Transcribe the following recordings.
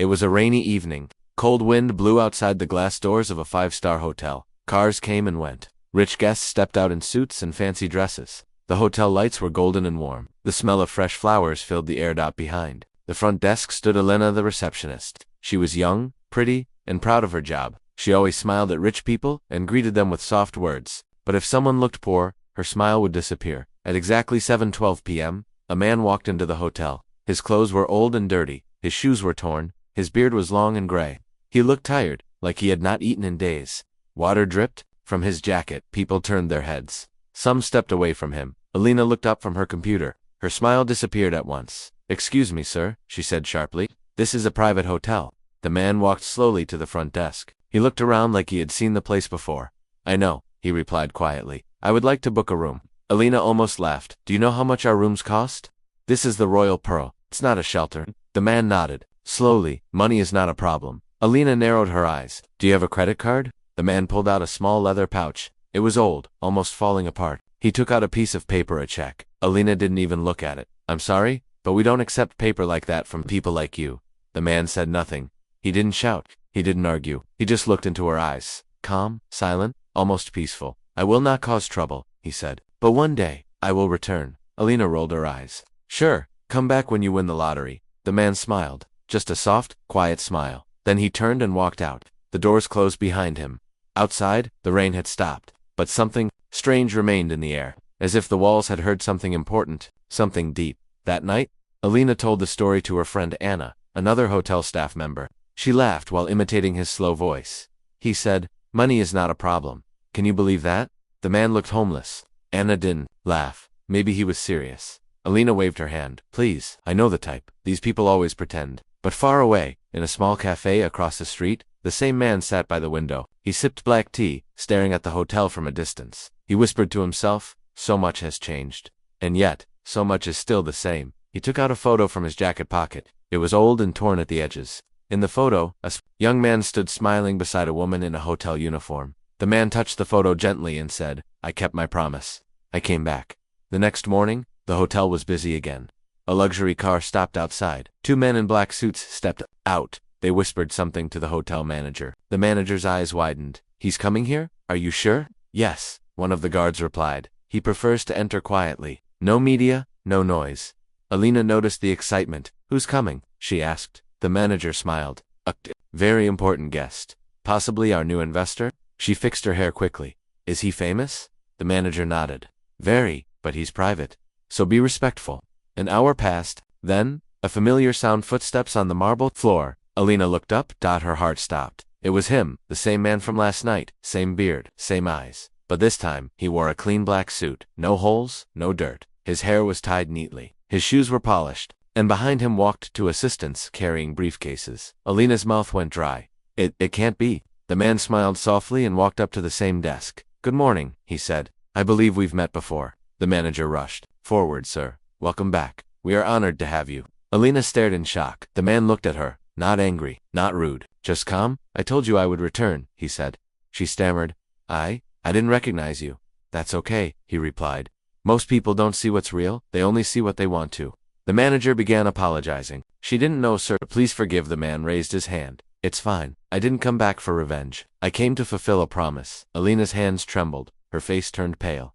It was a rainy evening. Cold wind blew outside the glass doors of a five-star hotel. Cars came and went. Rich guests stepped out in suits and fancy dresses. The hotel lights were golden and warm. The smell of fresh flowers filled the air. Behind the front desk stood Elena, the receptionist. She was young, pretty, and proud of her job. She always smiled at rich people and greeted them with soft words. But if someone looked poor, her smile would disappear. At exactly 7:12 p.m., a man walked into the hotel. His clothes were old and dirty. His shoes were torn. His beard was long and gray. He looked tired, like he had not eaten in days. Water dripped from his jacket. People turned their heads. Some stepped away from him. Elena looked up from her computer. Her smile disappeared at once. "Excuse me, sir," she said sharply. "This is a private hotel." The man walked slowly to the front desk. He looked around like he had seen the place before. "I know," he replied quietly. "I would like to book a room." Elena almost laughed. "Do you know how much our rooms cost?" "This is the Royal Pearl. It's not a shelter." The man nodded. Slowly. "Money is not a problem." Elena narrowed her eyes. "Do you have a credit card?" The man pulled out a small leather pouch. It was old, almost falling apart. He took out a piece of paper, a check. Elena didn't even look at it. "I'm sorry, but we don't accept paper like that from people like you." The man said nothing. He didn't shout. He didn't argue. He just looked into her eyes. Calm, silent, almost peaceful. "I will not cause trouble," he said. "But one day, I will return." Elena rolled her eyes. "Sure, come back when you win the lottery." The man smiled. Just a soft, quiet smile. Then he turned and walked out. The doors closed behind him. Outside, the rain had stopped. But something strange remained in the air, as if the walls had heard something important, something deep. That night, Elena told the story to her friend Anna, another hotel staff member. She laughed while imitating his slow voice. He said, "Money is not a problem. Can you believe that?" The man looked homeless. Anna didn't laugh. Maybe he was serious. Elena waved her hand. "Please, I know the type. These people always pretend." But far away, in a small cafe across the street, the same man sat by the window. He sipped black tea, staring at the hotel from a distance. He whispered to himself, "So much has changed. And yet, so much is still the same." He took out a photo from his jacket pocket. It was old and torn at the edges. In the photo, a young man stood smiling beside a woman in a hotel uniform. The man touched the photo gently and said, "I kept my promise. I came back." The next morning, the hotel was busy again. A luxury car stopped outside. Two men in black suits stepped out. They whispered something to the hotel manager. The manager's eyes widened. "He's coming here? Are you sure?" "Yes," one of the guards replied. "He prefers to enter quietly. No media, no noise." Elena noticed the excitement. "Who's coming?" she asked. The manager smiled. "A very important guest. Possibly our new investor?" She fixed her hair quickly. "Is he famous?" The manager nodded. "Very, but he's private. So be respectful." An hour passed. Then, a familiar sound, footsteps on the marble floor. Elena looked up. Her heart stopped. It was him, the same man from last night, same beard, same eyes. But this time, he wore a clean black suit. No holes, no dirt. His hair was tied neatly. His shoes were polished. And behind him walked two assistants carrying briefcases. Elena's mouth went dry. It can't be." The man smiled softly and walked up to the same desk. "Good morning," he said. "I believe we've met before." The manager rushed forward. "Sir, welcome back. We are honored to have you." Elena stared in shock. The man looked at her. Not angry, not rude, just calm. "I told you I would return," he said. She stammered. I didn't recognize you." "That's okay," he replied. "Most people don't see what's real, they only see what they want to." The manager began apologizing. "She didn't know, sir. Please forgive." The man raised his hand. "It's fine. I didn't come back for revenge. I came to fulfill a promise." Elena's hands trembled. Her face turned pale.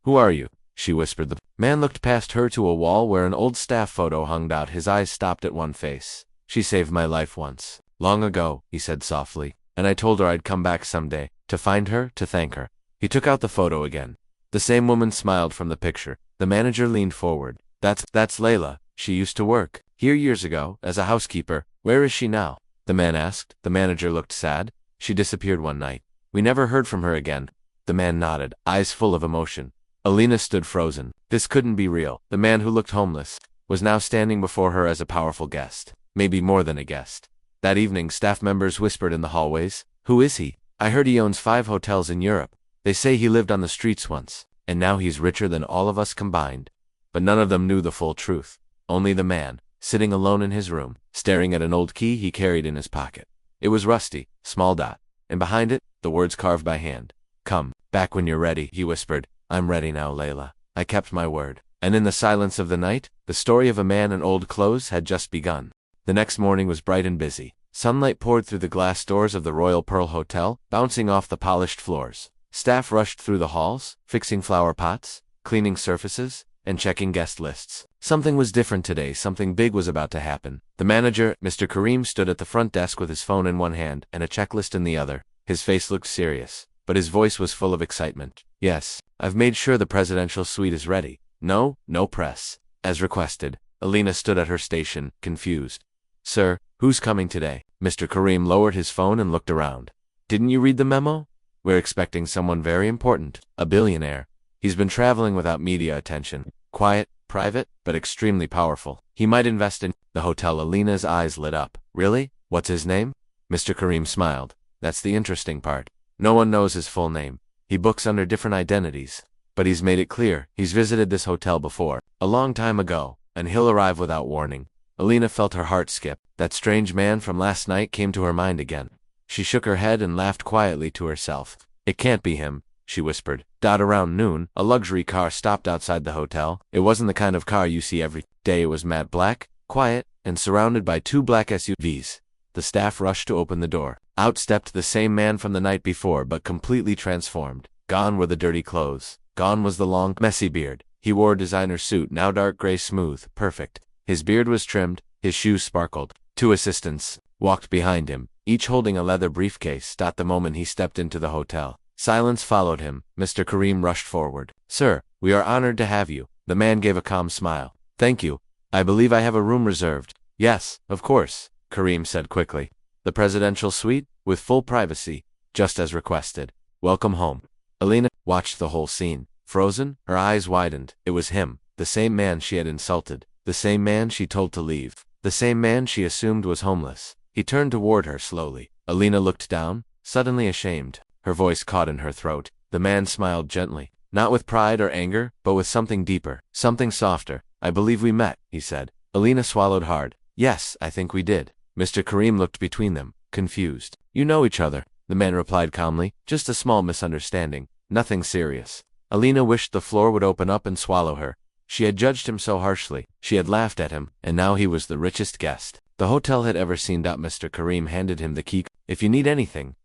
Who are you?" she whispered. The man looked past her to a wall where an old staff photo hung out. His eyes stopped at one face. "She saved my life once. Long ago," he said softly. "And I told her I'd come back someday, to find her, to thank her." He took out the photo again. The same woman smiled from the picture. The manager leaned forward. That's Layla. She used to work here years ago, as a housekeeper. Where is she now?" the man asked. The manager looked sad. "She disappeared one night. We never heard from her again." The man nodded, eyes full of emotion. Elena stood frozen. This couldn't be real. The man who looked homeless was now standing before her as a powerful guest. Maybe more than a guest. That evening, staff members whispered in the hallways, "Who is he? I heard he owns 5 hotels in Europe. They say he lived on the streets once, and now he's richer than all of us combined." But none of them knew the full truth. Only the man, sitting alone in his room, staring at an old key he carried in his pocket. It was rusty, small dot, and behind it, the words carved by hand. "Come back when you're ready," he whispered. "I'm ready now, Layla. I kept my word." And in the silence of the night, the story of a man in old clothes had just begun. The next morning was bright and busy. Sunlight poured through the glass doors of the Royal Pearl Hotel, bouncing off the polished floors. Staff rushed through the halls, fixing flower pots, cleaning surfaces, and checking guest lists. Something was different today, something big was about to happen. The manager, Mr. Kareem, stood at the front desk with his phone in one hand and a checklist in the other. His face looked serious, but his voice was full of excitement. Yes, I've made sure the presidential suite is ready. No press. As requested, Alina stood at her station, confused. Sir, who's coming today? Mr. Kareem lowered his phone and looked around. Didn't you read the memo? We're expecting someone very important, a billionaire. He's been traveling without media attention. Quiet, private, but extremely powerful. He might invest in the hotel. Alina's eyes lit up. Really? What's his name? Mr. Kareem smiled. That's the interesting part. No one knows his full name. He books under different identities. But he's made it clear he's visited this hotel before, a long time ago, and he'll arrive without warning. Alina felt her heart skip. That strange man from last night came to her mind again. She shook her head and laughed quietly to herself. It can't be him, she whispered. Around noon, a luxury car stopped outside the hotel. It wasn't the kind of car you see every day. It was matte black, quiet, and surrounded by two black SUVs. The staff rushed to open the door. Out stepped the same man from the night before, but completely transformed. Gone were the dirty clothes. Gone was the long, messy beard. He wore a designer suit, now dark gray, smooth, perfect. His beard was trimmed, his shoes sparkled. Two assistants walked behind him, each holding a leather briefcase. The moment he stepped into the hotel, silence followed him. Mr. Kareem rushed forward. Sir, we are honored to have you. The man gave a calm smile. Thank you. I believe I have a room reserved. Yes, of course, Kareem said quickly. The presidential suite, with full privacy, just as requested. Welcome home. Alina watched the whole scene. Frozen, her eyes widened. It was him, the same man she had insulted, the same man she told to leave, the same man she assumed was homeless. He turned toward her slowly. Alina looked down, suddenly ashamed. Her voice caught in her throat. The man smiled gently, not with pride or anger, but with something deeper, something softer. I believe we met, he said. Alina swallowed hard. Yes, I think we did. Mr. Kareem looked between them, confused. You know each other, the man replied calmly. Just a small misunderstanding, nothing serious. Alina wished the floor would open up and swallow her. She had judged him so harshly. She had laughed at him, and now he was the richest guest the hotel had ever seen. Mr. Kareem handed him the key. If you need anything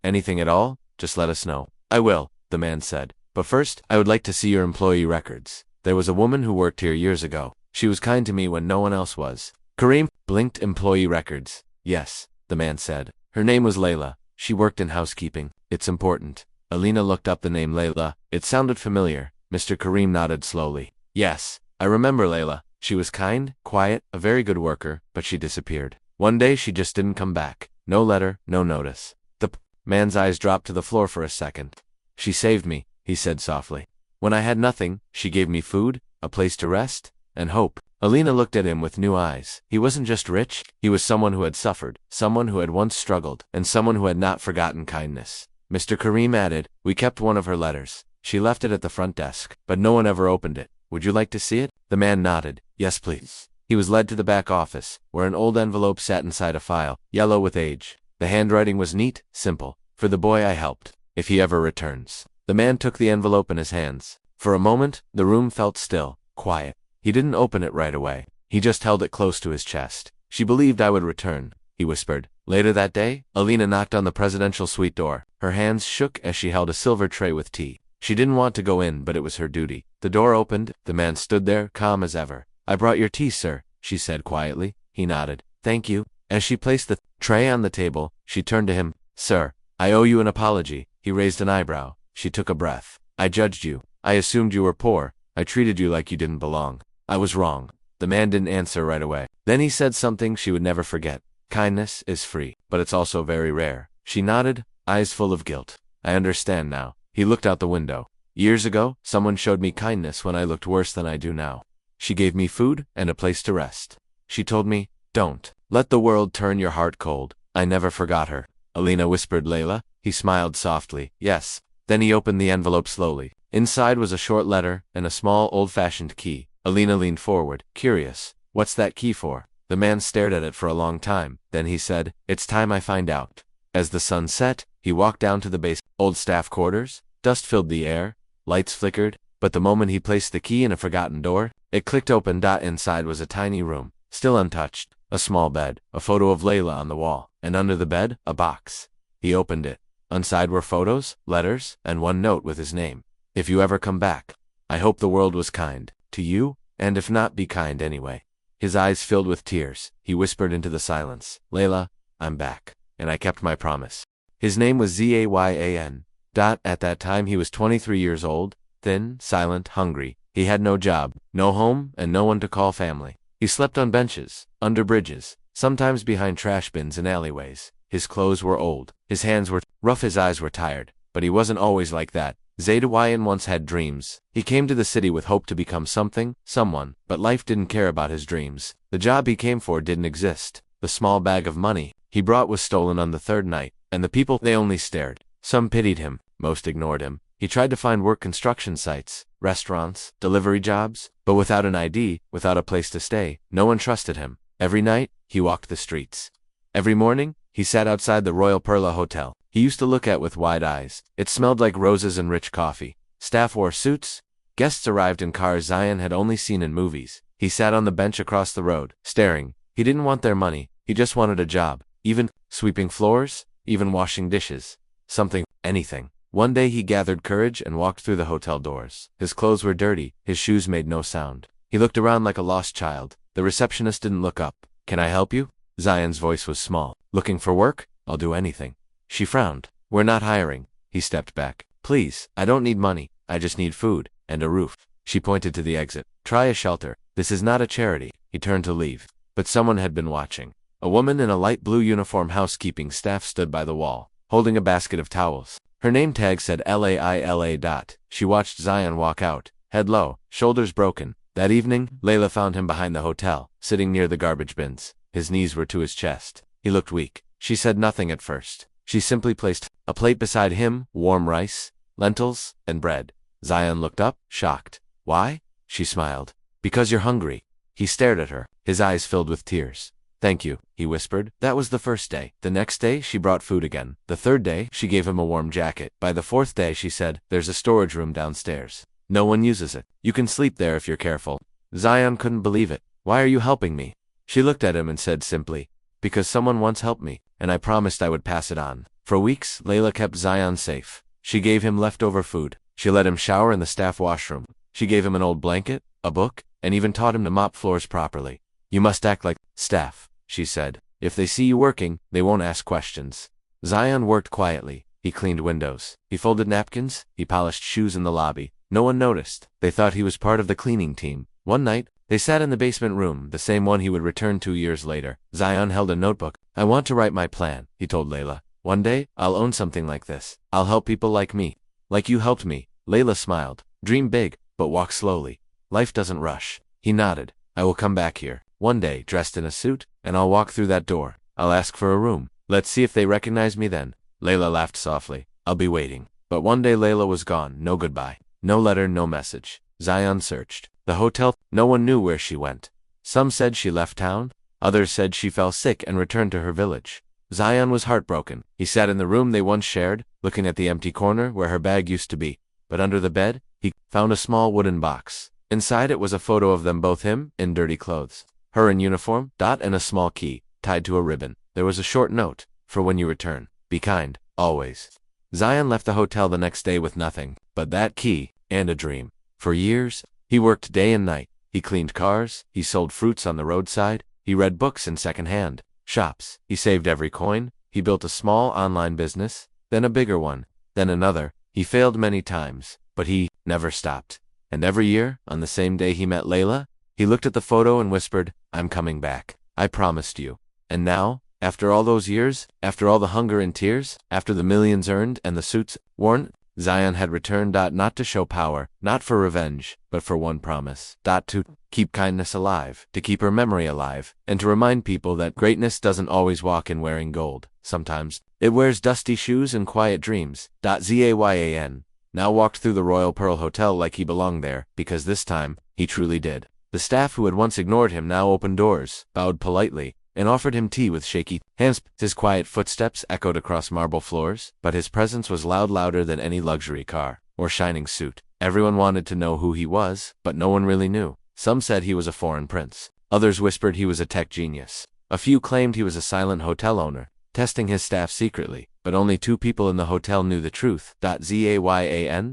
at all, just let us know. I will, the man said. But first, I would like to see your employee records. There was a woman who worked here years ago. She was kind to me when no one else was. Kareem blinked. Employee records. Yes, the man said. Her name was Layla. She worked in housekeeping. It's important. Alina looked up the name Layla. It sounded familiar. Mr. Kareem nodded slowly. Yes, I remember Layla. She was kind, quiet, a very good worker, but she disappeared. One day she just didn't come back. No letter, no notice. The man's eyes dropped to the floor for a second. She saved me, he said softly. When I had nothing, she gave me food, a place to rest, and hope. Alina looked at him with new eyes. He wasn't just rich, he was someone who had suffered, someone who had once struggled, and someone who had not forgotten kindness. Mr. Kareem added, we kept one of her letters. She left it at the front desk, but no one ever opened it. Would you like to see it? The man nodded. Yes, please. He was led to the back office, where an old envelope sat inside a file, yellow with age. The handwriting was neat, simple. For the boy I helped, if he ever returns. The man took the envelope in his hands. For a moment, the room felt still, quiet. He didn't open it right away. He just held it close to his chest. She believed I would return, he whispered. Later that day, Alina knocked on the presidential suite door. Her hands shook as she held a silver tray with tea. She didn't want to go in, but it was her duty. The door opened. The man stood there, calm as ever. I brought your tea, sir, she said quietly. He nodded. Thank you. As she placed the tray on the table, she turned to him. Sir, I owe you an apology. He raised an eyebrow. She took a breath. I judged you. I assumed you were poor. I treated you like you didn't belong. I was wrong. The man didn't answer right away. Then he said something she would never forget. Kindness is free, but it's also very rare. She nodded, eyes full of guilt. I understand now. He looked out the window. Years ago, someone showed me kindness when I looked worse than I do now. She gave me food and a place to rest. She told me, don't let the world turn your heart cold. I never forgot her. Alina whispered Layla. He smiled softly. Yes. Then he opened the envelope slowly. Inside was a short letter and a small old-fashioned key. Alina leaned forward, curious. What's that key for? The man stared at it for a long time. Then he said, it's time I find out. As the sun set, he walked down to the base. Old staff quarters. Dust filled the air. Lights flickered. But the moment he placed the key in a forgotten door, it clicked open. Inside was a tiny room, still untouched. A small bed, a photo of Layla on the wall, and under the bed, a box. He opened it. Inside were photos, letters, and one note with his name. If you ever come back, I hope the world was kind to you, and if not, be kind anyway. His eyes filled with tears. He whispered into the silence, Layla, I'm back, and I kept my promise. His name was Zayan. At that time he was 23 years old, thin, silent, hungry. He had no job, no home, and no one to call family. He slept on benches, under bridges, sometimes behind trash bins in alleyways. His clothes were old, his hands were rough, his eyes were tired, but he wasn't always like that. Zayan once had dreams. He came to the city with hope to become something, someone, but life didn't care about his dreams. The job he came for didn't exist. The small bag of money he brought was stolen on the third night, and the people, they only stared. Some pitied him, most ignored him. He tried to find work, construction sites, restaurants, delivery jobs, but without an ID, without a place to stay, no one trusted him. Every night, he walked the streets. Every morning, he sat outside the Royal Perla Hotel. He used to look at with wide eyes. It smelled like roses and rich coffee. Staff wore suits. Guests arrived in cars Zayan had only seen in movies. He sat on the bench across the road, staring. He didn't want their money. He just wanted a job. Even sweeping floors, even washing dishes. Something, anything. One day he gathered courage and walked through the hotel doors. His clothes were dirty. His shoes made no sound. He looked around like a lost child. The receptionist didn't look up. Can I help you? Zayan's voice was small. Looking for work? I'll do anything. She frowned. We're not hiring. He stepped back. Please, I don't need money. I just need food and a roof. She pointed to the exit. Try a shelter. This is not a charity. He turned to leave. But someone had been watching. A woman in a light blue uniform, housekeeping staff, stood by the wall, holding a basket of towels. Her name tag said Laila. She watched Zayan walk out, head low, shoulders broken. That evening, Layla found him behind the hotel, sitting near the garbage bins. His knees were to his chest. He looked weak. She said nothing at first. She simply placed a plate beside him, warm rice, lentils, and bread. Zayan looked up, shocked. Why? She smiled. Because you're hungry. He stared at her, his eyes filled with tears. Thank you, he whispered. That was the first day. The next day, she brought food again. The third day, she gave him a warm jacket. By the fourth day, she said, there's a storage room downstairs. No one uses it. You can sleep there if you're careful. Zayan couldn't believe it. Why are you helping me? She looked at him and said simply, because someone once helped me, and I promised I would pass it on. For weeks, Layla kept Zayan safe. She gave him leftover food. She let him shower in the staff washroom. She gave him an old blanket, a book, and even taught him to mop floors properly. You must act like staff, she said. If they see you working, they won't ask questions. Zayan worked quietly. He cleaned windows. He folded napkins. He polished shoes in the lobby. No one noticed. They thought he was part of the cleaning team. One night, they sat in the basement room, the same one he would return 2 years later. Zayan held a notebook. I want to write my plan, he told Layla. One day, I'll own something like this. I'll help people like me. Like you helped me. Layla smiled. Dream big, but walk slowly. Life doesn't rush. He nodded. I will come back here. One day, dressed in a suit, and I'll walk through that door. I'll ask for a room. Let's see if they recognize me then. Layla laughed softly. I'll be waiting. But one day Layla was gone. No goodbye. No letter, no message. Zayan searched. The hotel, no one knew where she went. Some said she left town. Others said she fell sick and returned to her village. Zayan was heartbroken. He sat in the room they once shared, looking at the empty corner where her bag used to be. But under the bed, he found a small wooden box. Inside it was a photo of them both, him in dirty clothes, her in uniform, and a small key, tied to a ribbon. There was a short note, for when you return. Be kind, always. Zayan left the hotel the next day with nothing but that key and a dream. For years, he worked day and night. He cleaned cars, he sold fruits on the roadside, he read books in second-hand shops. He saved every coin. He built a small online business, then a bigger one, then another. He failed many times, but he never stopped. And every year, on the same day he met Layla, he looked at the photo and whispered, I'm coming back. I promised you. And now, after all those years, after all the hunger and tears, after the millions earned and the suits worn, Zayan had returned, not to show power, not for revenge, but for one promise, to keep kindness alive, to keep her memory alive, and to remind people that greatness doesn't always walk in wearing gold. Sometimes, it wears dusty shoes and quiet dreams. Zayan now walked through the Royal Pearl Hotel like he belonged there, because this time, he truly did. The staff who had once ignored him now opened doors, bowed politely, and offered him tea with shaky hands. His quiet footsteps echoed across marble floors, but his presence was louder than any luxury car or shining suit. Everyone wanted to know who he was, but no one really knew. Some said he was a foreign prince. Others whispered he was a tech genius. A few claimed he was a silent hotel owner, testing his staff secretly, but only 2 people in the hotel knew the truth. Zayan.NLN,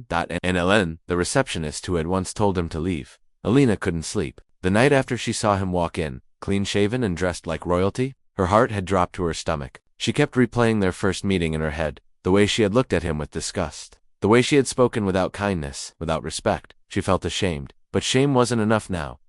the receptionist who had once told him to leave. Alina couldn't sleep. The night after she saw him walk in, clean-shaven and dressed like royalty, her heart had dropped to her stomach. She kept replaying their first meeting in her head, the way she had looked at him with disgust, the way she had spoken without kindness, without respect. She felt ashamed, but shame wasn't enough now.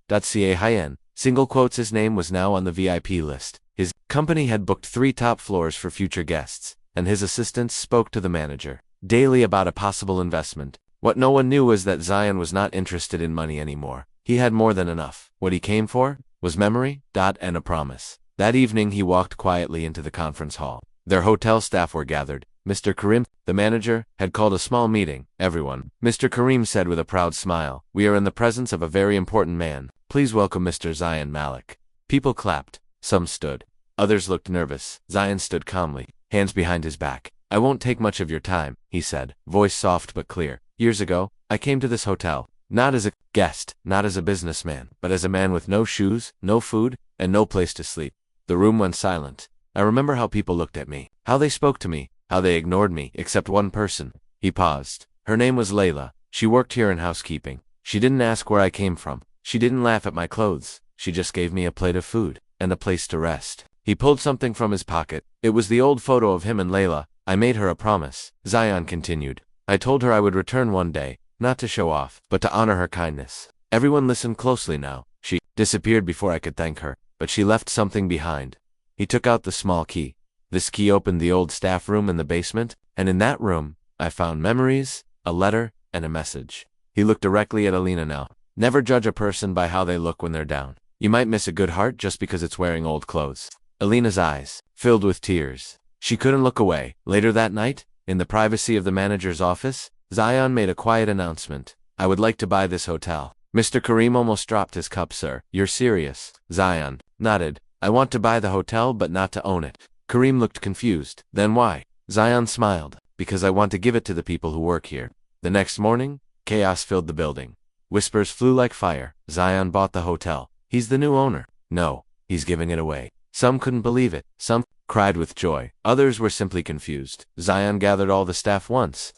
Single quotes his name was now on the VIP list. His company had booked 3 top floors for future guests, and his assistants spoke to the manager daily about a possible investment. What no one knew was that Zion was not interested in money anymore. He had more than enough. What he came for was memory, and a promise. That evening he walked quietly into the conference hall. Their hotel staff were gathered. Mr. Karim, the manager, had called a small meeting. Everyone. Mr. Karim said with a proud smile, "We are in the presence of a very important man. Please welcome Mr. Zion Malik." People clapped. Some stood. Others looked nervous. Zion stood calmly, hands behind his back. "I won't take much of your time," he said, voice soft but clear. "Years ago, I came to this hotel, not as a guest, not as a businessman, but as a man with no shoes, no food, and no place to sleep." The room went silent. "I remember how people looked at me, how they spoke to me, how they ignored me, except one person." He paused. Her name was Layla. She worked here in housekeeping. She didn't ask where I came from. She didn't laugh at my clothes. She just gave me a plate of food and a place to rest. He pulled something from his pocket. It was the old photo of him and Layla. "I made her a promise," Zion continued. "I told her I would return one day, not to show off, but to honor her kindness." Everyone listened closely now. She disappeared before I could thank her, but she left something behind. He took out the small key. This key opened the old staff room in the basement, and in that room, I found memories, a letter, and a message. He looked directly at Alina now. "Never judge a person by how they look when they're down. You might miss a good heart just because it's wearing old clothes." Alina's eyes filled with tears. She couldn't look away. Later that night, in the privacy of the manager's office, Zion made a quiet announcement. "I would like to buy this hotel." Mr. Karim almost dropped his cup. "Sir, you're serious?" Zion nodded. "I want to buy the hotel but not to own it." Karim looked confused. "Then why?" Zion smiled. "Because I want to give it to the people who work here." The next morning, chaos filled the building. Whispers flew like fire. Zion bought the hotel. He's the new owner. No, he's giving it away. Some couldn't believe it. Some cried with joy. Others were simply confused. Zion gathered all the staff once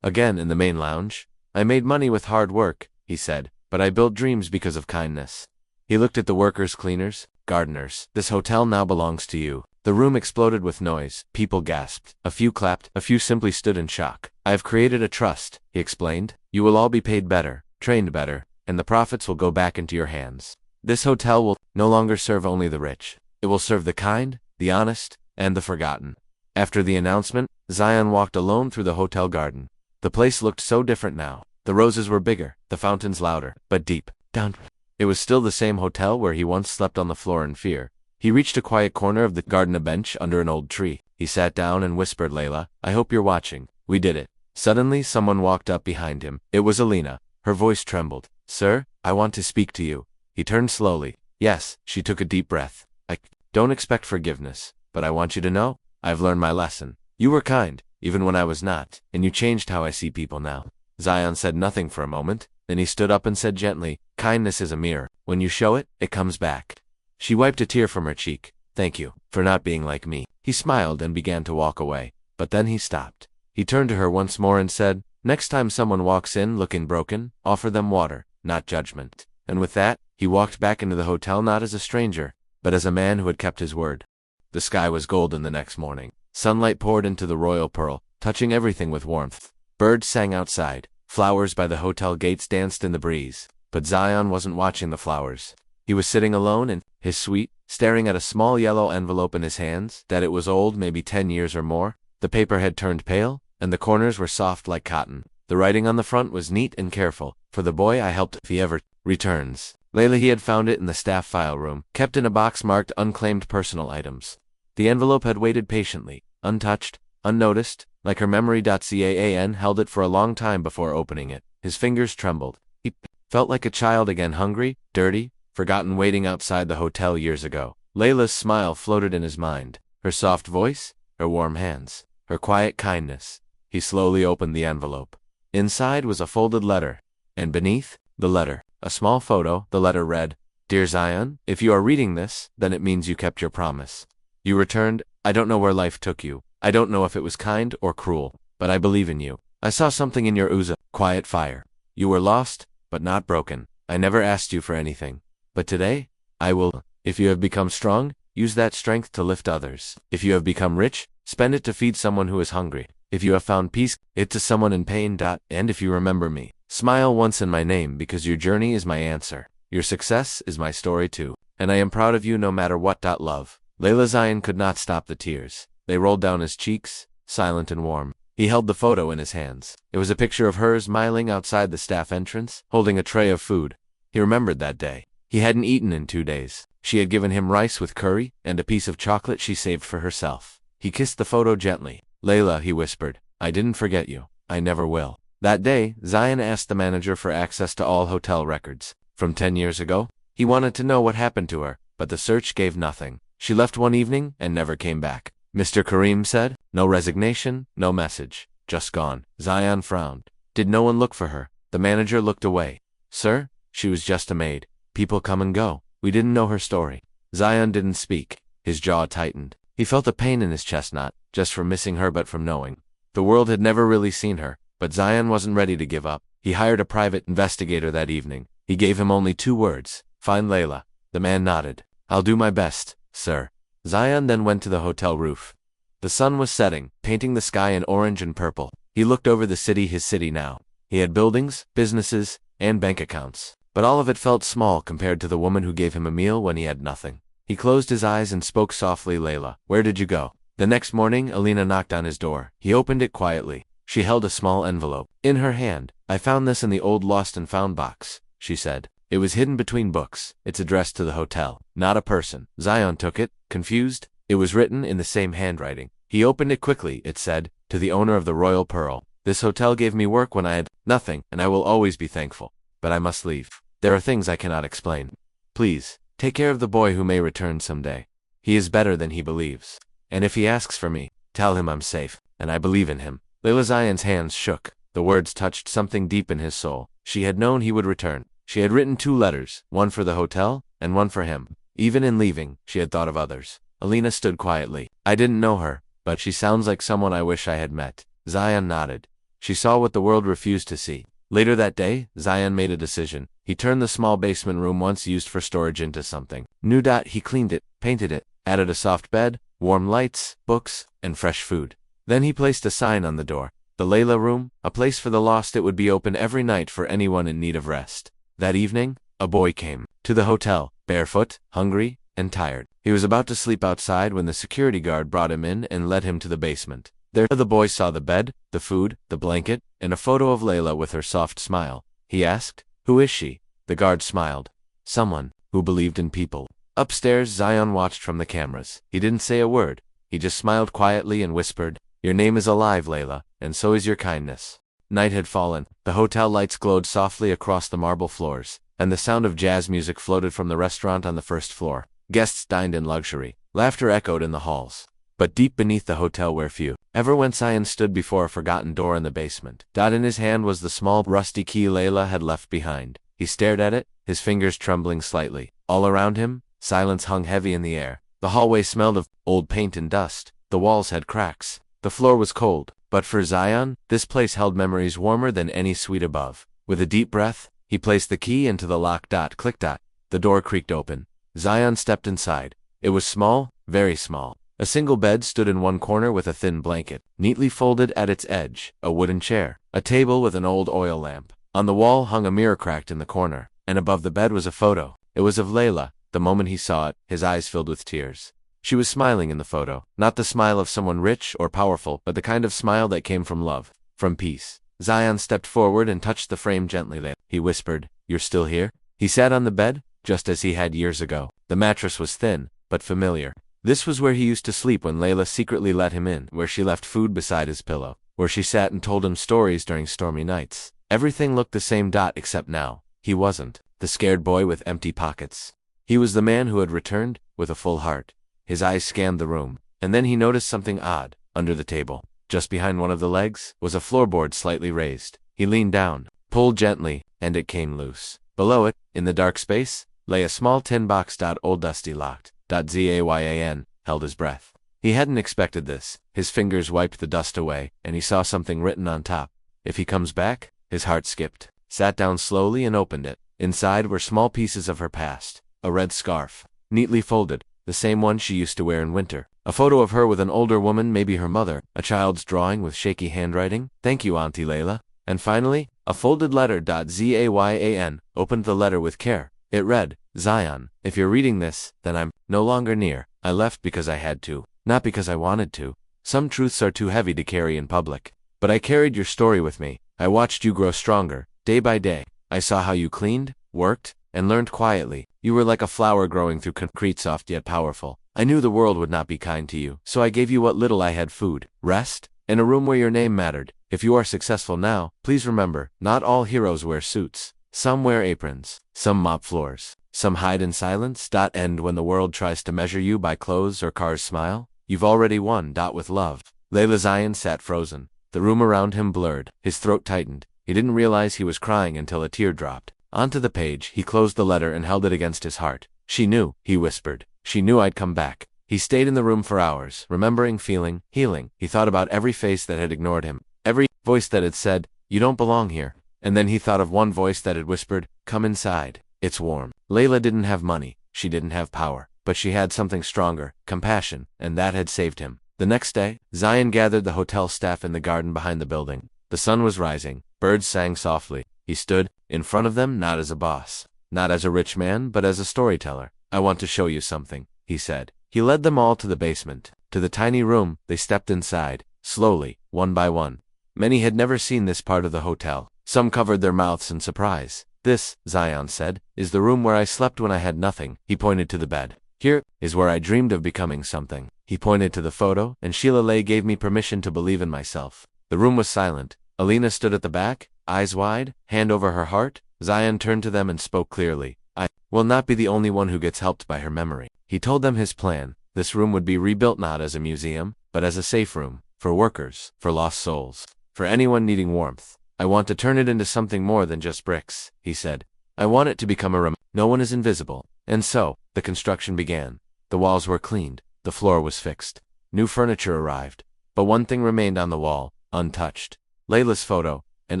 again in the main lounge. "I made money with hard work," he said, "but I built dreams because of kindness." He looked at the workers, cleaners, gardeners. "This hotel now belongs to you." The room exploded with noise. People gasped. A few clapped. A few simply stood in shock. "I have created a trust," he explained. "You will all be paid better, trained better, and the profits will go back into your hands. This hotel will no longer serve only the rich. It will serve the kind, the honest, and the forgotten." After the announcement, Zion walked alone through the hotel garden. The place looked so different now. The roses were bigger, the fountains louder, but deep down. It was still the same hotel where he once slept on the floor in fear. He reached a quiet corner of the garden, a bench under an old tree. He sat down and whispered, "Layla, I hope you're watching. We did it." Suddenly, someone walked up behind him. It was Alina. Her voice trembled. "Sir, I want to speak to you." He turned slowly. "Yes." She took a deep breath. "I don't expect forgiveness, but I want you to know, I've learned my lesson. You were kind, even when I was not, and you changed how I see people now." Zion said nothing for a moment. Then he stood up and said gently, "Kindness is a mirror. When you show it, it comes back." She wiped a tear from her cheek. "Thank you for not being like me." He smiled and began to walk away, but then he stopped. He turned to her once more and said, "Next time someone walks in looking broken, offer them water, not judgment." And with that, he walked back into the hotel not as a stranger, but as a man who had kept his word. The sky was golden the next morning. Sunlight poured into the royal pearl, touching everything with warmth. Birds sang outside. Flowers by the hotel gates danced in the breeze. But Zion wasn't watching the flowers. He was sitting alone in his suite, staring at a small yellow envelope in his hands, that it was old, maybe 10 years or more. The paper had turned pale, and the corners were soft like cotton. The writing on the front was neat and careful. "For the boy I helped, if he ever returns." Layla, he had found it in the staff file room, kept in a box marked unclaimed personal items. The envelope had waited patiently, untouched, unnoticed, like her memory. Zian held it for a long time before opening it. His fingers trembled. He felt like a child again, hungry, dirty, forgotten, waiting outside the hotel years ago. Layla's smile floated in his mind. Her soft voice, her warm hands, her quiet kindness. He slowly opened the envelope. Inside was a folded letter, and beneath the letter, a small photo. The letter read, Dear Zion, if you are reading this, then it means you kept your promise. You returned. I don't know where life took you. I don't know if it was kind or cruel, but I believe in you. I saw something in your quiet fire. You were lost, but not broken. I never asked you for anything. But today, I will. If you have become strong, use that strength to lift others. If you have become rich, spend it to feed someone who is hungry. If you have found peace, it to someone in pain. And if you remember me, smile once in my name because your journey is my answer. Your success is my story too. And I am proud of you no matter what. Love. Layla. Zion could not stop the tears. They rolled down his cheeks, silent and warm. He held the photo in his hands. It was a picture of her smiling outside the staff entrance, holding a tray of food. He remembered that day. He hadn't eaten in 2 days. She had given him rice with curry and a piece of chocolate she saved for herself. He kissed the photo gently. Layla, he whispered, I didn't forget you. I never will. That day, Zion asked the manager for access to all hotel records. From 10 years ago, he wanted to know what happened to her, but the search gave nothing. She left one evening and never came back. Mr. Karim said, no resignation, no message, just gone. Zion frowned. Did no one look for her? The manager looked away. Sir, she was just a maid. People come and go. We didn't know her story. Zion didn't speak. His jaw tightened. He felt a pain in his chest, not just from missing her but from knowing. The world had never really seen her, but Zion wasn't ready to give up. He hired a private investigator that evening. He gave him only 2 words. Find Layla. The man nodded. I'll do my best, sir. Zion then went to the hotel roof. The sun was setting, painting the sky in orange and purple. He looked over the city, his city now. He had buildings, businesses, and bank accounts. But all of it felt small compared to the woman who gave him a meal when he had nothing. He closed his eyes and spoke softly. Layla, where did you go? The next morning, Alina knocked on his door. He opened it quietly. She held a small envelope in her hand. I found this in the old lost and found box, she said. It was hidden between books. It's addressed to the hotel, not a person. Zion took it, confused. It was written in the same handwriting. He opened it quickly. It said, to the owner of the Royal Pearl. This hotel gave me work when I had nothing, and I will always be thankful. But I must leave. There are things I cannot explain. Please, take care of the boy who may return someday. He is better than he believes. And if he asks for me, tell him I'm safe, and I believe in him. Layla. Zion's hands shook. The words touched something deep in his soul. She had known he would return. She had written 2 letters, one for the hotel, and one for him. Even in leaving, she had thought of others. Alina stood quietly. I didn't know her, but she sounds like someone I wish I had met. Zion nodded. She saw what the world refused to see. Later that day, Zion made a decision. He turned the small basement room once used for storage into something new. He cleaned it, painted it, added a soft bed, warm lights, books, and fresh food. Then he placed a sign on the door. The Layla room, a place for the lost. It would be open every night for anyone in need of rest. That evening, a boy came to the hotel, barefoot, hungry, and tired. He was about to sleep outside when the security guard brought him in and led him to the basement. There the boy saw the bed, the food, the blanket, and a photo of Layla with her soft smile. He asked, who is she? The guard smiled. Someone who believed in people. Upstairs, Zion watched from the cameras. He didn't say a word. He just smiled quietly and whispered, your name is alive, Layla, and so is your kindness. Night had fallen. The hotel lights glowed softly across the marble floors, and the sound of jazz music floated from the restaurant on the first floor. Guests dined in luxury. Laughter echoed in the halls. But deep beneath the hotel where few ever went, Zion stood before a forgotten door in the basement. In his hand was the small rusty key Layla had left behind. He stared at it, his fingers trembling slightly. All around him, silence hung heavy in the air. The hallway smelled of old paint and dust. The walls had cracks. The floor was cold. But for Zion, this place held memories warmer than any suite above. With a deep breath, he placed the key into the lock. Click. The door creaked open. Zion stepped inside. It was small, very small. A single bed stood in one corner with a thin blanket, neatly folded at its edge, a wooden chair, a table with an old oil lamp. On the wall hung a mirror cracked in the corner, and above the bed was a photo. It was of Layla. The moment he saw it, his eyes filled with tears. She was smiling in the photo, not the smile of someone rich or powerful, but the kind of smile that came from love, from peace. Zion stepped forward and touched the frame gently. He whispered, you're still here? He sat on the bed, just as he had years ago. The mattress was thin, but familiar. This was where he used to sleep when Layla secretly let him in, where she left food beside his pillow, where she sat and told him stories during stormy nights. Everything looked the same. Except now, he wasn't the scared boy with empty pockets. He was the man who had returned, with a full heart. His eyes scanned the room, and then he noticed something odd. Under the table, just behind one of the legs, was a floorboard slightly raised. He leaned down, pulled gently, and it came loose. Below it, in the dark space, lay a small tin box. Old dusty locked. Zayan held his breath. He hadn't expected this. His fingers wiped the dust away, and he saw something written on top. If he comes back, his heart skipped. Sat down slowly and opened it. Inside were small pieces of her past. A red scarf, neatly folded, the same one she used to wear in winter. A photo of her with an older woman, maybe her mother. A child's drawing with shaky handwriting. Thank you, Auntie Layla. And finally, a folded letter. Zayan opened the letter with care. It read, Zion, if you're reading this, then I'm no longer near. I left because I had to, not because I wanted to. Some truths are too heavy to carry in public. But I carried your story with me. I watched you grow stronger, day by day. I saw how you cleaned, worked, and learned quietly. You were like a flower growing through concrete, soft yet powerful. I knew the world would not be kind to you, so I gave you what little I had: food, rest, and a room where your name mattered. If you are successful now, please remember, not all heroes wear suits. Some wear aprons, some mop floors, some hide in silence. And when the world tries to measure you by clothes or cars' smile, you've already won. With love. Layla. Zion sat frozen. The room around him blurred. His throat tightened. He didn't realize he was crying until a tear dropped onto the page. He closed the letter and held it against his heart. She knew, he whispered. She knew I'd come back. He stayed in the room for hours, remembering, feeling, healing. He thought about every face that had ignored him, every voice that had said, you don't belong here. And then he thought of one voice that had whispered, come inside. It's warm. Layla didn't have money. She didn't have power. But she had something stronger, compassion, and that had saved him. The next day, Zion gathered the hotel staff in the garden behind the building. The sun was rising. Birds sang softly. He stood in front of them, not as a boss, not as a rich man, but as a storyteller. I want to show you something, he said. He led them all to the basement, to the tiny room. They stepped inside, slowly, one by one. Many had never seen this part of the hotel. Some covered their mouths in surprise. This, Zion said, is the room where I slept when I had nothing. He pointed to the bed. Here is where I dreamed of becoming something. He pointed to the photo, and Sheila Lay gave me permission to believe in myself. The room was silent. Alina stood at the back, eyes wide, hand over her heart. Zion turned to them and spoke clearly. I will not be the only one who gets helped by her memory. He told them his plan. This room would be rebuilt not as a museum, but as a safe room, for workers, for lost souls, for anyone needing warmth. I want to turn it into something more than just bricks, he said. I want it to become a room. No one is invisible. And so, the construction began. The walls were cleaned. The floor was fixed. New furniture arrived. But one thing remained on the wall, untouched. Layla's photo, and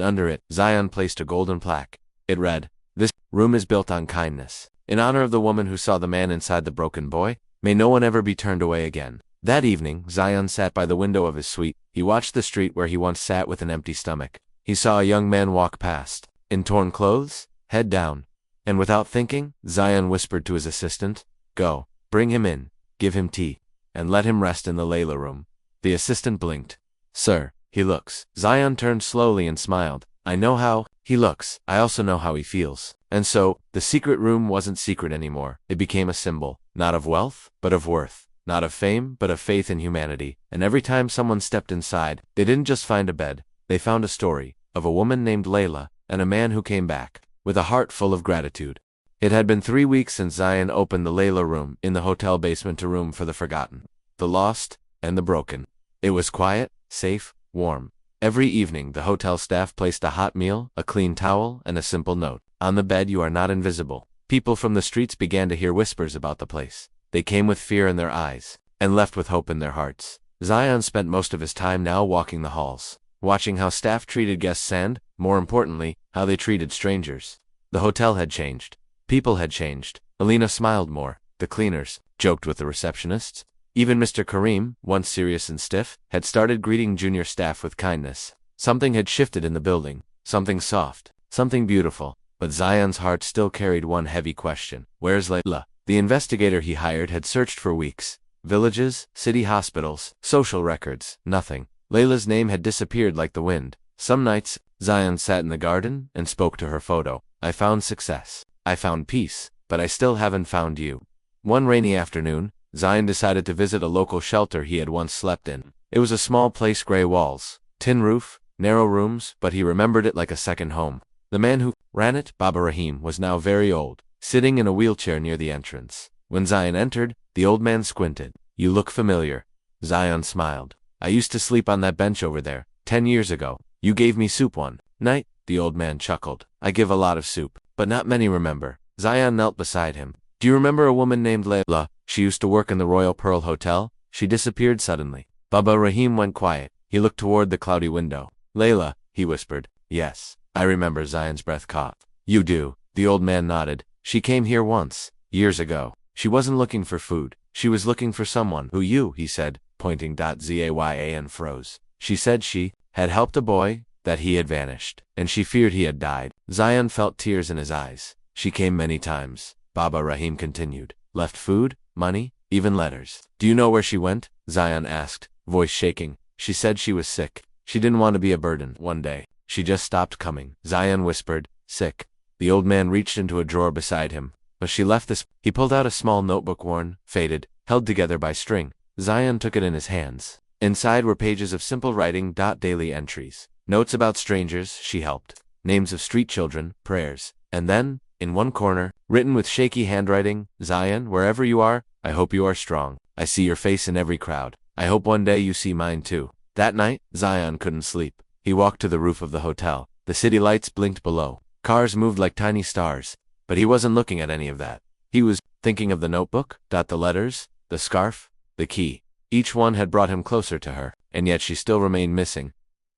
under it, Zion placed a golden plaque. It read, this room is built on kindness. In honor of the woman who saw the man inside the broken boy, may no one ever be turned away again. That evening, Zion sat by the window of his suite. He watched the street where he once sat with an empty stomach. He saw a young man walk past, in torn clothes, head down. And without thinking, Zion whispered to his assistant, go, bring him in, give him tea, and let him rest in the Layla room. The assistant blinked. Sir, he looks. Zion turned slowly and smiled. I know how he looks. I also know how he feels. And so, the secret room wasn't secret anymore. It became a symbol, not of wealth, but of worth, not of fame, but of faith in humanity. And every time someone stepped inside, they didn't just find a bed. They found a story of a woman named Layla and a man who came back with a heart full of gratitude. It had been 3 weeks since Zion opened the Layla room in the hotel basement, a room for the forgotten, the lost, and the broken. It was quiet, safe, warm. Every evening, the hotel staff placed a hot meal, a clean towel, and a simple note. On the bed, you are not invisible. People from the streets began to hear whispers about the place. They came with fear in their eyes and left with hope in their hearts. Zion spent most of his time now walking the halls, watching how staff treated guests and, more importantly, how they treated strangers. The hotel had changed. People had changed. Alina smiled more. The cleaners joked with the receptionists. Even Mr. Kareem, once serious and stiff, had started greeting junior staff with kindness. Something had shifted in the building. Something soft. Something beautiful. But Zion's heart still carried one heavy question. Where's Layla? The investigator he hired had searched for weeks. Villages, city hospitals, social records, nothing. Layla's name had disappeared like the wind. Some nights, Zion sat in the garden and spoke to her photo. I found success. I found peace. But I still haven't found you. One rainy afternoon, Zion decided to visit a local shelter he had once slept in. It was a small place, gray walls, tin roof, narrow rooms, but he remembered it like a second home. The man who ran it, Baba Rahim, was now very old, sitting in a wheelchair near the entrance. When Zion entered, the old man squinted. You look familiar. Zion smiled. I used to sleep on that bench over there, 10 years ago. You gave me soup one night. The old man chuckled. I give a lot of soup, but not many remember. Zion knelt beside him. Do you remember a woman named Layla? She used to work in the Royal Pearl Hotel. She disappeared suddenly. Baba Rahim went quiet. He looked toward the cloudy window. Layla, he whispered. Yes, I remember. Zion's breath caught. You do. The old man nodded. She came here once, years ago. She wasn't looking for food. She was looking for someone. Who you? He said, pointing. Zayan froze. She said she had helped a boy, that he had vanished, and she feared he had died. Zion felt tears in his eyes. She came many times. Baba Rahim continued. Left food, money, even letters. Do you know where she went? Zion asked, voice shaking. She said she was sick. She didn't want to be a burden. One day, she just stopped coming. Zion whispered, sick. The old man reached into a drawer beside him. But she left this. He pulled out a small notebook, worn, faded, held together by string. Zion took it in his hands. Inside were pages of simple writing. Daily entries. Notes about strangers she helped. Names of street children, prayers. And then, in one corner, written with shaky handwriting, Zion, wherever you are, I hope you are strong. I see your face in every crowd. I hope one day you see mine too. That night, Zion couldn't sleep. He walked to the roof of the hotel. The city lights blinked below. Cars moved like tiny stars. But he wasn't looking at any of that. He was thinking of the notebook, the letters, the scarf, the key. Each one had brought him closer to her, and yet she still remained missing.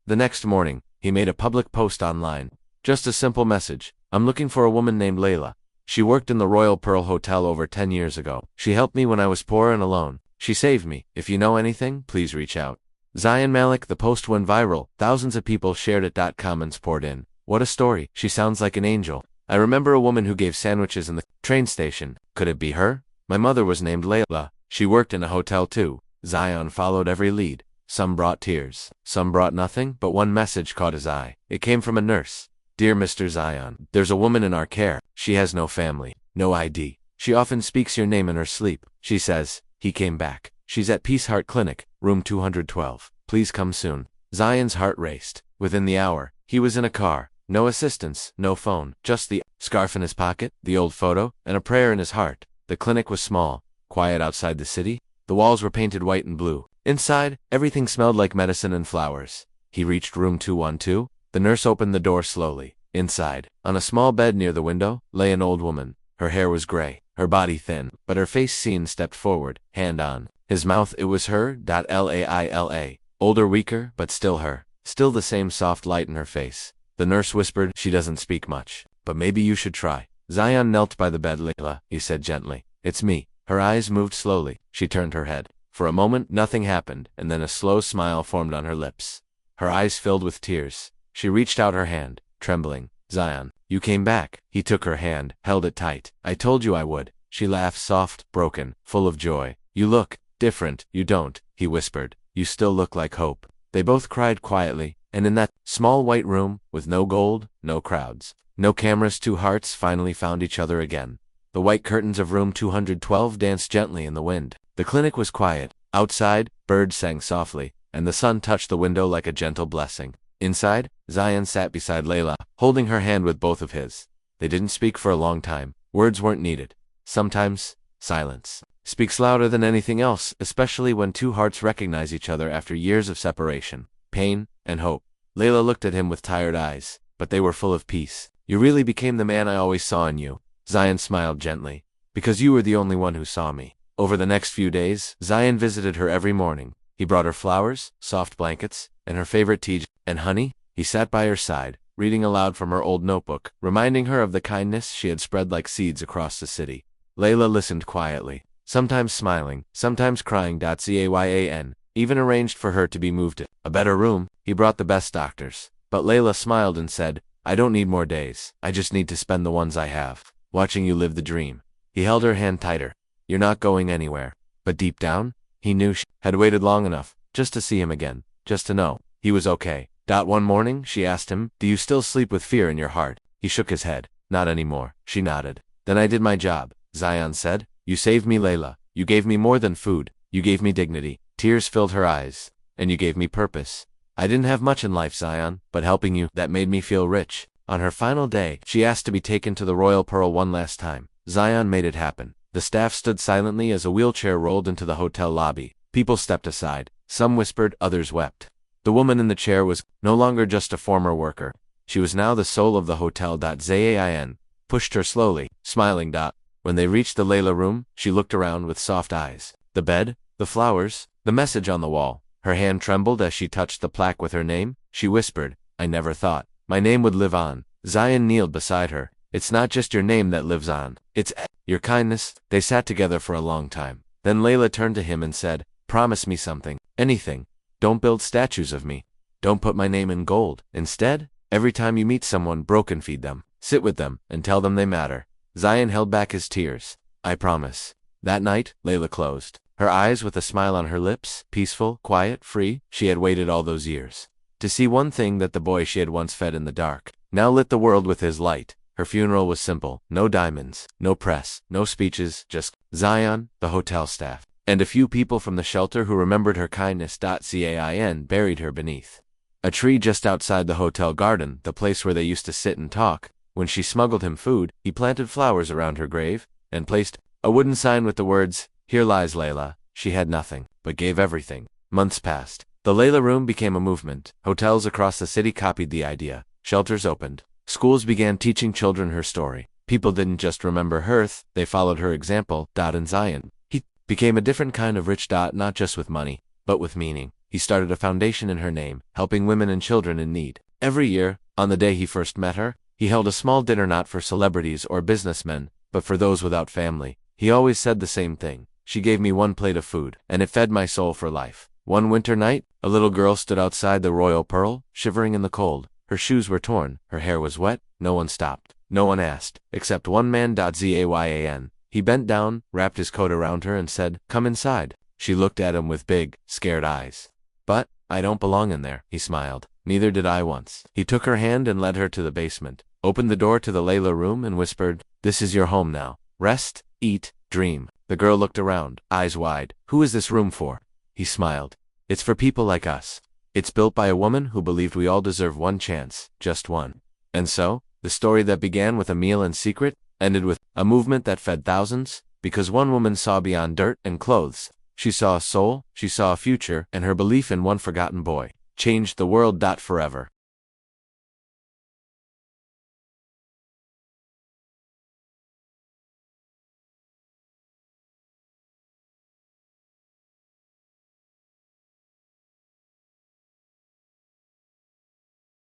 The next morning, he made a public post online. Just a simple message. I'm looking for a woman named Layla. She worked in the Royal Pearl Hotel over 10 years ago. She helped me when I was poor and alone. She saved me. If you know anything, please reach out. Zion Malik. The post went viral. Thousands of people shared it. Comments poured in. What a story. She sounds like an angel. I remember a woman who gave sandwiches in the train station. Could it be her? My mother was named Layla. She worked in a hotel too. Zion followed every lead. Some brought tears. Some brought nothing, but one message caught his eye. It came from a nurse. Dear Mr. Zion, there's a woman in our care. She has no family, no ID. She often speaks your name in her sleep. She says, he came back. She's at Peace Heart Clinic, room 212. Please come soon. Zion's heart raced. Within the hour, he was in a car. No assistance, no phone, just the scarf in his pocket, the old photo, and a prayer in his heart. The clinic was small, quiet outside the city. The walls were painted white and blue. Inside, everything smelled like medicine and flowers. He reached room 212. The nurse opened the door slowly. Inside, on a small bed near the window, lay an old woman. Her hair was gray, her body thin, but her face seen. Stepped forward, hand on his mouth. It was her. Laila. Older, weaker, but still her. Still the same soft light in her face. The nurse whispered, she doesn't speak much, but maybe you should try. Zion knelt by the bed. Layla, he said gently. It's me. Her eyes moved slowly. She turned her head. For a moment, nothing happened, and then a slow smile formed on her lips. Her eyes filled with tears. She reached out her hand, trembling. Zion, you came back. He took her hand, held it tight. I told you I would. She laughed, soft, broken, full of joy. You look different. You don't, he whispered. You still look like hope. They both cried quietly. And in that small white room, with no gold, no crowds, no cameras, two hearts finally found each other again. The white curtains of room 212 danced gently in the wind. The clinic was quiet. Outside, birds sang softly, and the sun touched the window like a gentle blessing. Inside, Zion sat beside Layla, holding her hand with both of his. They didn't speak for a long time. Words weren't needed. Sometimes, silence speaks louder than anything else, especially when two hearts recognize each other after years of separation, pain, and hope. Layla looked at him with tired eyes, but they were full of peace. You really became the man I always saw in you. Zion smiled gently. Because you were the only one who saw me. Over the next few days, Zion visited her every morning. He brought her flowers, soft blankets, and her favorite tea and honey. He sat by her side, reading aloud from her old notebook, reminding her of the kindness she had spread like seeds across the city. Layla listened quietly, sometimes smiling, sometimes crying. Zayan even arranged for her to be moved to a better room. He brought the best doctors. But Layla smiled and said, I don't need more days. I just need to spend the ones I have, watching you live the dream. He held her hand tighter. You're not going anywhere. But deep down, he knew she had waited long enough, just to see him again, just to know he was okay. One morning, she asked him, do you still sleep with fear in your heart? He shook his head. Not anymore. She nodded. Then I did my job, Zion said. You saved me, Layla. You gave me more than food. You gave me dignity. Tears filled her eyes. And you gave me purpose. I didn't have much in life, Zion, but helping you, that made me feel rich. On her final day, she asked to be taken to the Royal Pearl one last time. Zion made it happen. The staff stood silently as a wheelchair rolled into the hotel lobby. People stepped aside. Some whispered, others wept. The woman in the chair was no longer just a former worker. She was now the soul of the hotel. Zain. pushed her slowly, smiling. When they reached the Layla room, she looked around with soft eyes. The bed, the flowers, the message on the wall. Her hand trembled as she touched the plaque with her name. She whispered, "I never thought my name would live on." Zion kneeled beside her. "It's not just your name that lives on. It's your kindness." They sat together for a long time. Then Layla turned to him and said, "Promise me something. Anything. Don't build statues of me. Don't put my name in gold. Instead, every time you meet someone broken, feed them. Sit with them and tell them they matter." Zion held back his tears. "I promise." That night, Layla closed her eyes with a smile on her lips, peaceful, quiet, free. She had waited all those years to see one thing that the boy she had once fed in the dark now lit the world with his light. Her funeral was simple. No diamonds, no press, no speeches, just Zion, the hotel staff, and a few people from the shelter who remembered her kindness. Zion buried her beneath a tree just outside the hotel garden, the place where they used to sit and talk. When she smuggled him food, he planted flowers around her grave and placed a wooden sign with the words, "Here lies Layla." She had nothing, but gave everything. Months passed. The Layla room became a movement. Hotels across the city copied the idea. Shelters opened. Schools began teaching children her story. People didn't just remember her, they followed her example. And Zion, he became a different kind of rich. Not just with money, but with meaning. He started a foundation in her name, helping women and children in need. Every year, on the day he first met her, he held a small dinner not for celebrities or businessmen, but for those without family. He always said the same thing. "She gave me one plate of food, and it fed my soul for life." One winter night, a little girl stood outside the Royal Pearl, shivering in the cold. Her shoes were torn, her hair was wet. No one stopped. No one asked, except one man. Zayan. He bent down, wrapped his coat around her and said, "Come inside." She looked at him with big, scared eyes. "But I don't belong in there," he smiled. "Neither did I once." He took her hand and led her to the basement, opened the door to the Layla room and whispered, "This is your home now. Rest, eat, dream." The girl looked around, eyes wide. "Who is this room for?" He smiled. "It's for people like us. It's built by a woman who believed we all deserve one chance, just one." And so, the story that began with a meal in secret ended with a movement that fed thousands, because one woman saw beyond dirt and clothes. She saw a soul, she saw a future, and her belief in one forgotten boy changed the world. Forever.